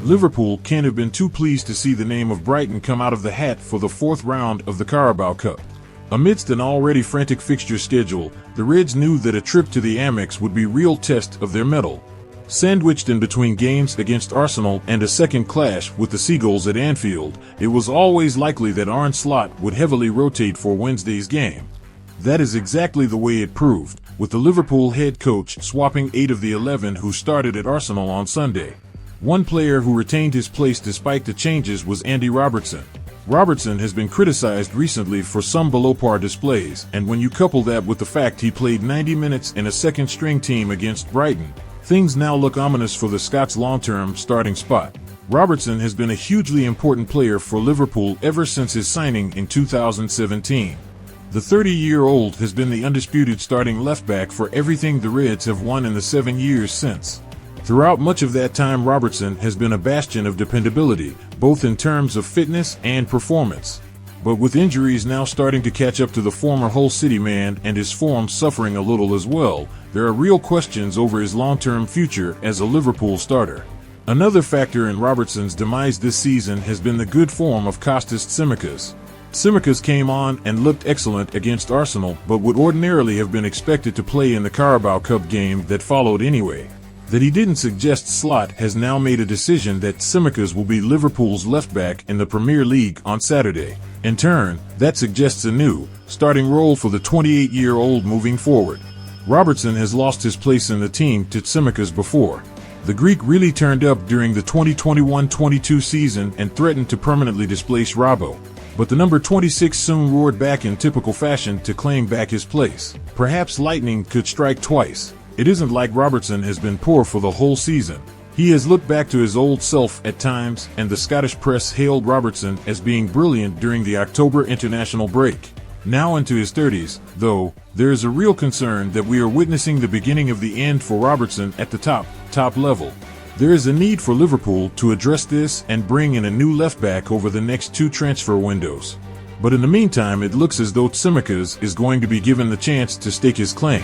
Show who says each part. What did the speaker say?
Speaker 1: Liverpool can't have been too pleased to see the name of Brighton come out of the hat for the fourth round of the Carabao Cup. Amidst an already frantic fixture schedule, the Reds knew that a trip to the Amex would be a real test of their mettle. Sandwiched in between games against Arsenal and a second clash with the Seagulls at Anfield, it was always likely that Arne Slot would heavily rotate for Wednesday's game. That is exactly the way it proved, with the Liverpool head coach swapping 8 of the 11 who started at Arsenal on Sunday. One player who retained his place despite the changes was Andy Robertson. Robertson has been criticized recently for some below-par displays, and when you couple that with the fact he played 90 minutes in a second-string team against Brighton, things now look ominous for the Scots' long-term starting spot. Robertson has been a hugely important player for Liverpool ever since his signing in 2017. The 30-year-old has been the undisputed starting left-back for everything the Reds have won in the 7 years since. Throughout much of that time, Robertson has been a bastion of dependability, both in terms of fitness and performance. But with injuries now starting to catch up to the former Hull City man and his form suffering a little as well, there are real questions over his long-term future as a Liverpool starter. Another factor in Robertson's demise this season has been the good form of Kostas Tsimikas. Tsimikas came on and looked excellent against Arsenal, but would ordinarily have been expected to play in the Carabao Cup game that followed anyway. That he didn't suggest Slot has now made a decision that Tsimikas will be Liverpool's left-back in the Premier League on Saturday. In turn, that suggests a new, starting role for the 28-year-old moving forward. Robertson has lost his place in the team to Tsimikas before. The Greek really turned up during the 2021-22 season and threatened to permanently displace Robbo. But the number 26 soon roared back in typical fashion to claim back his place. Perhaps lightning could strike twice. It isn't like Robertson has been poor for the whole season. He has looked back to his old self at times, and the Scottish press hailed Robertson as being brilliant during the October international break. Now into his 30s, though, there is a real concern that we are witnessing the beginning of the end for Robertson at the top level. There is a need for Liverpool to address this and bring in a new left-back over the next 2 transfer windows. But in the meantime, it looks as though Tsimikas is going to be given the chance to stake his claim.